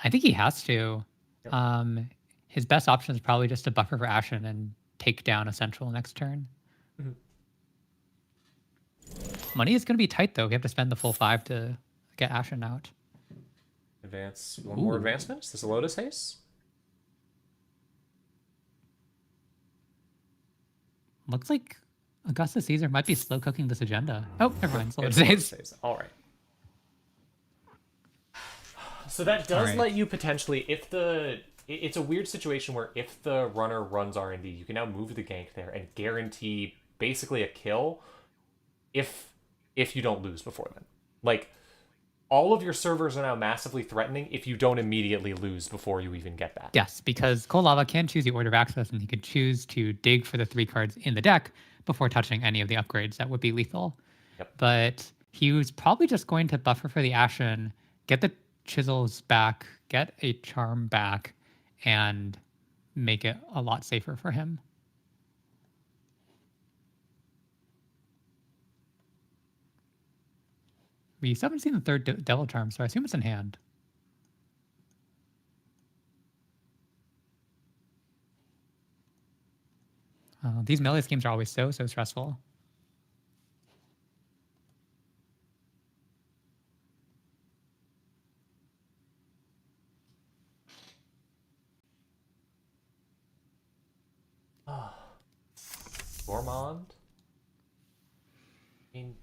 I think he has to. Yep. His best option is probably just to buffer for Ashen and take down a Central next turn. Money is going to be tight, though. We have to spend the full 5 to get Ashen out. Advance. One more advancement. Is this a Lotus Haze? Looks like Augustus Caesar might be slow cooking this agenda. Oh, never mind. Lotus Haze. All right. So that does let you potentially, it's a weird situation where if the runner runs R&D, you can now move the gank there and guarantee basically a kill if you don't lose before then. Like, all of your servers are now massively threatening if you don't immediately lose before you even get that. Yes, because Cold Lava can choose the order of access, and he could choose to dig for the 3 cards in the deck before touching any of the upgrades that would be lethal. Yep. But he was probably just going to buffer for the Ashen, get the chisels back, get a charm back, and make it a lot safer for him. We still haven't seen the third Devil Charm, so I assume it's in hand. These melee schemes are always so stressful. Gourmand. I mean,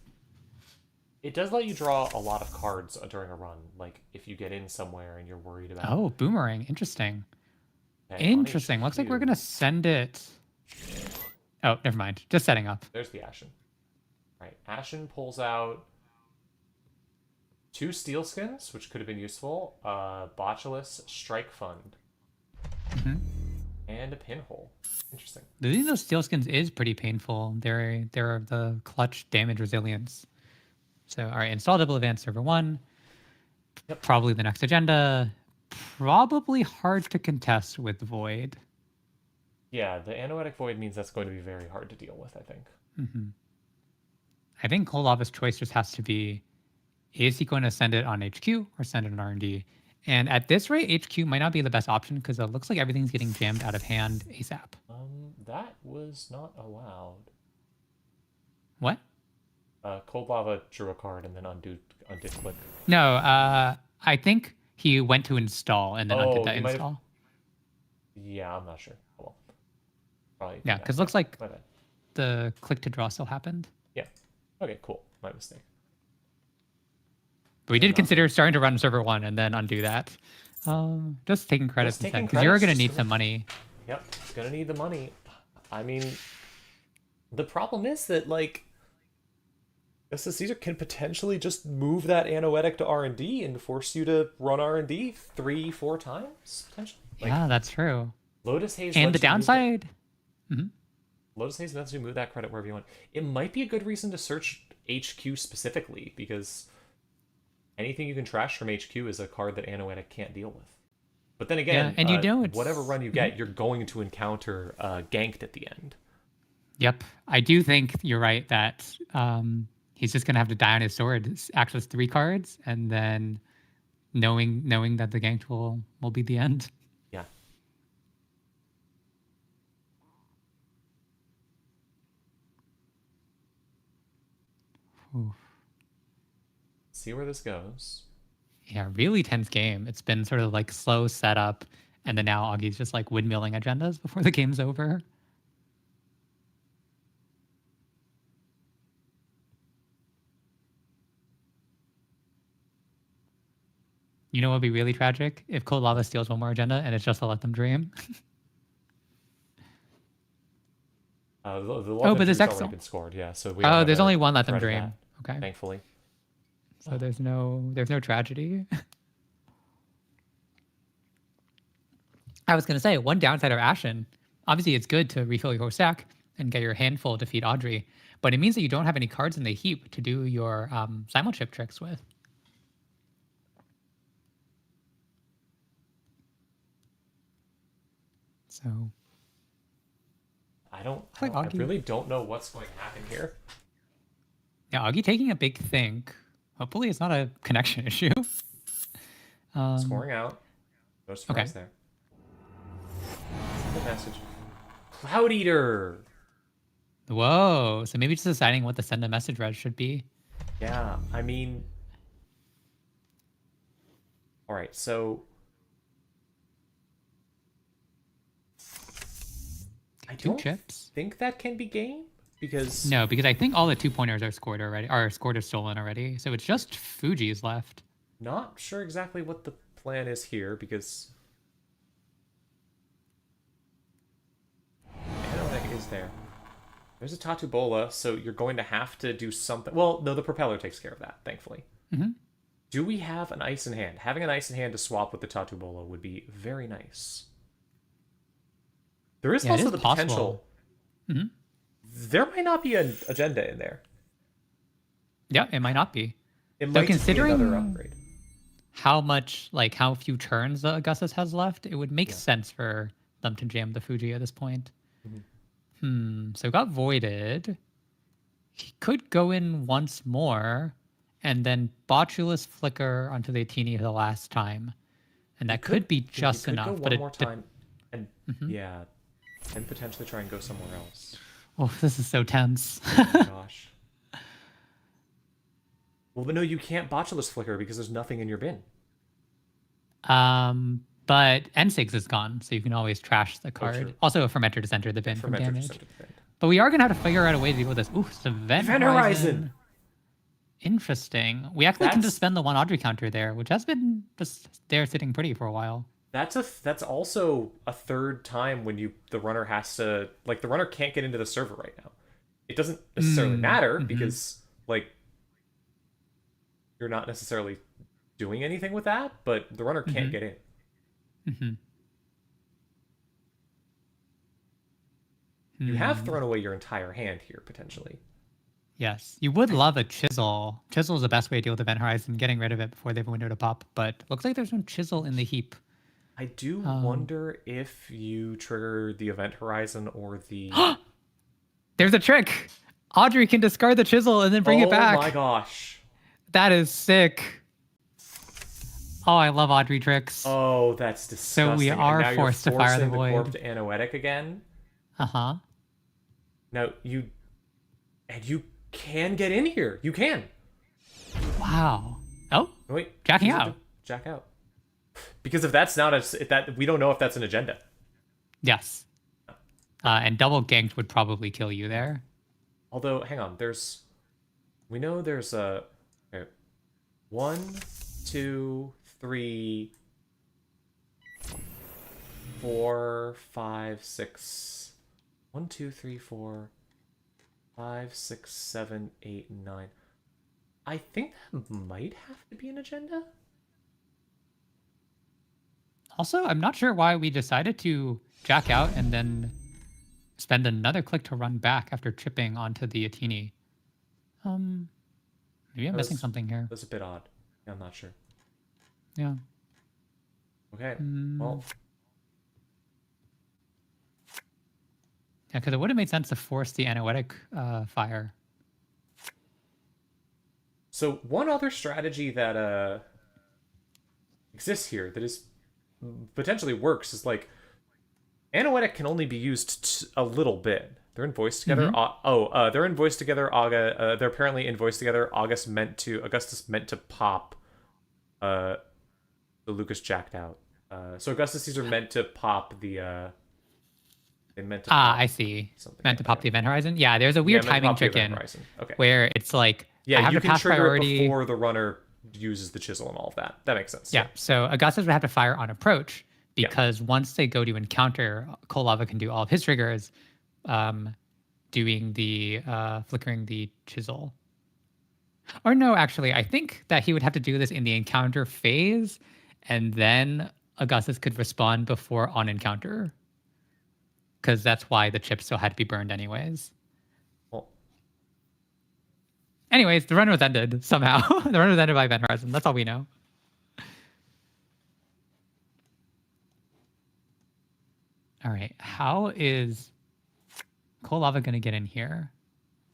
it does let you draw a lot of cards during a run. Like if you get in somewhere and you're worried about. Oh, Boomerang. Interesting. Okay, Interesting. Looks like we're going to send it. Oh, never mind. Just setting up. There's the Ashen. Right. Ashen pulls out 2 Steel Skins, which could have been useful. Botulus Strike Fund. And a Pinhole. Interesting. Losing those Steel Skins is pretty painful. They're the clutch damage resilience. So, all right, install Double Advanced Server 1. Yep. Probably the next agenda. Probably hard to contest with Void. Yeah, the Anoetic Void means that's going to be very hard to deal with, I think. I think Cold Lava's choice just has to be, is he going to send it on HQ or send it on R&D? And at this rate, HQ might not be the best option because it looks like everything's getting jammed out of hand ASAP. That was not allowed. What? Cold Lava drew a card and then undid click. No, I think he went to install and then undid that install. Yeah, I'm not sure. Well, probably. Yeah, because it looks like the click to draw still happened. Yeah. Okay, cool. My mistake. But we did consider starting to run server 1 and then undo that. Just taking credits instead, because you're going to need some money. Yep, going to need the money. I mean, the problem is that, like, SSCs can potentially just move that Anoetic to R&D and force you to run R&D 3-4 times, potentially. Like, yeah, that's true. Lotus Haze and the downside... Lotus Haze lets you move that credit wherever you want. It might be a good reason to search HQ specifically, because anything you can trash from HQ is a card that Anoetic can't deal with. But then again, and you know whatever run you get, you're going to encounter ganked at the end. Yep. I do think you're right that he's just going to have to die on his sword, access 3 cards, and then knowing that the ganked will be the end. Yeah. Oof. See where this goes. Yeah, really tense game. It's been sort of like slow setup, and then now Augie's just like windmilling agendas before the game's over. You know what would be really tragic? If Cold Lava steals one more agenda and it's just to let them dream. But there's already been scored, yeah. So we there's only one let them dream. That, okay. Thankfully. So there's no tragedy. I was gonna say one downside of Ashen. Obviously, it's good to refill your stack and get your handful to defeat Audrey, but it means that you don't have any cards in the heap to do your simulchip tricks with. So I really don't know what's going to happen here. Yeah, Augie taking a big think. Hopefully it's not a connection issue. Scoring out. No surprise there. Good message. Cloud Eater! Whoa, so maybe just deciding what the send a message res should be. Yeah, I mean... Alright, so... I don't think that can be game, because... No, because I think all the 2-pointers are scored or stolen already, so it's just Fuji's left. Not sure exactly what the plan is here, because... Anoetic is there. There's a Tatu Bola, so you're going to have to do something... Well, no, the Propeller takes care of that, thankfully. Do we have an ice in hand? Having an ice in hand to swap with the Tatu Bola would be very nice. There is also the potential. There might not be an agenda in there. Yeah, it might not be. It might considering be another upgrade. How few turns Augustus has left, it would make sense for them to jam the Fuji at this point. So it got voided. He could go in once more and then Botulus Flicker onto the Atini the last time. And that could be just you could enough. go But one more time, and Mhm. yeah, and potentially try and go somewhere else. Oh, this is so tense. Oh my gosh. Well, but no, you can't Botulus Flicker because there's nothing in your bin. But N6 is gone, so you can always trash the card. true. Also, a Fermenter to center the bin from Fermenter damage. just entered the bin. But we are gonna have to figure out a way to deal with this. Ooh, it's Event Horizon. Interesting. We actually can just spend the one Audrey counter there, which has been just there sitting pretty for a while. That's also a third time when the runner has to, like, the runner can't get into the server right now. It doesn't necessarily matter because like you're not necessarily doing anything with that, but the runner can't get in. You have thrown away your entire hand here, potentially. Yes. You would love a Chisel. Chisel is the best way to deal with Event Horizon, getting rid of it before they have a window to pop, but looks like there's no Chisel in the heap. I do wonder if you trigger the Event Horizon or the... There's a trick! Audrey can discard the Chisel and then bring it back. Oh my gosh. That is sick. Oh, I love Audrey tricks. Oh, that's disgusting. So we are forced to fire the Void. Corp to Anoetic again. Uh-huh. Now, you can get in here. You can. Wow. Oh, wait, jacking out. Jack out. Because if that's not we don't know if that's an agenda. Yes. And double ganked would probably kill you there. Although, hang on, we know there's a 1, 2, 3, 4, 5, 6. 1, 2, 3, 4, 5, 6, 7, 8, 9. I think that might have to be an agenda. Also, I'm not sure why we decided to jack out and then spend another click to run back after tripping onto the Atini. Maybe I'm missing something here. That's a bit odd. Yeah, I'm not sure. Yeah. Okay. Well. Yeah, because it would have made sense to force the Anoetic fire. So one other strategy that exists here that is potentially works is like Anoetic can only be used a little bit. They're in voice together. They're in voice together. They're apparently in voice together. Augustus meant to pop the Lucas jacked out. So Augustus, these are meant to pop the they meant to I see. Meant to pop the Event Horizon? Yeah, there's a weird timing chicken where it's like I have you to can pass trigger priority it before the runner uses the chisel and all of that. That makes sense. Yeah, so Augustus would have to fire on approach because once they go to encounter, Kolava can do all of his triggers, doing the flickering the chisel. Or no, actually, I think that he would have to do this in the encounter phase, and then Augustus could respond before on encounter. Because that's why the chip still had to be burned anyways. Well, anyways, the run was ended somehow. The run was ended by Event Horizon. That's all we know. All right, how is Kolava going to get in here?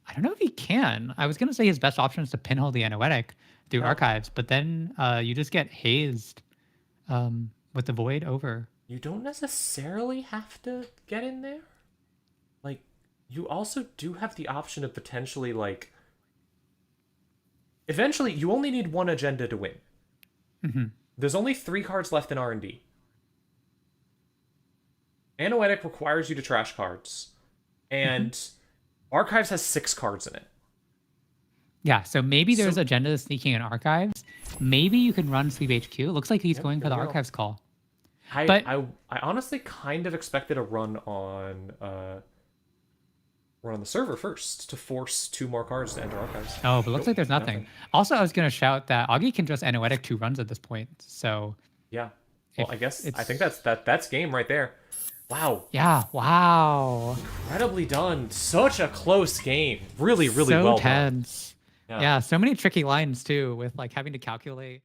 I don't know if he can. I was going to say his best option is to pinhole the Anoetic through archives, but then you just get hazed with the Void over. You don't necessarily have to get in there. Like, you also do have the option of potentially, like... Eventually, you only need one agenda to win. There's only 3 cards left in R&D. Anoetic requires you to trash cards. And Archives has 6 cards in it. Yeah, so maybe there's agenda sneaking in Archives. Maybe you can run Sweep HQ. It looks like he's going for the Archives call. I honestly kind of expected a run on the server first to force 2 more cards to enter Archives. Oh, but looks like there's nothing. Also, I was going to shout that Augie can just Anoetic 2 runs at this point. So yeah, well, I think that's game right there. Wow. Yeah. Wow. Incredibly done. Such a close game. Really, really so well tense. done. Yeah, so many tricky lines too, with like having to calculate.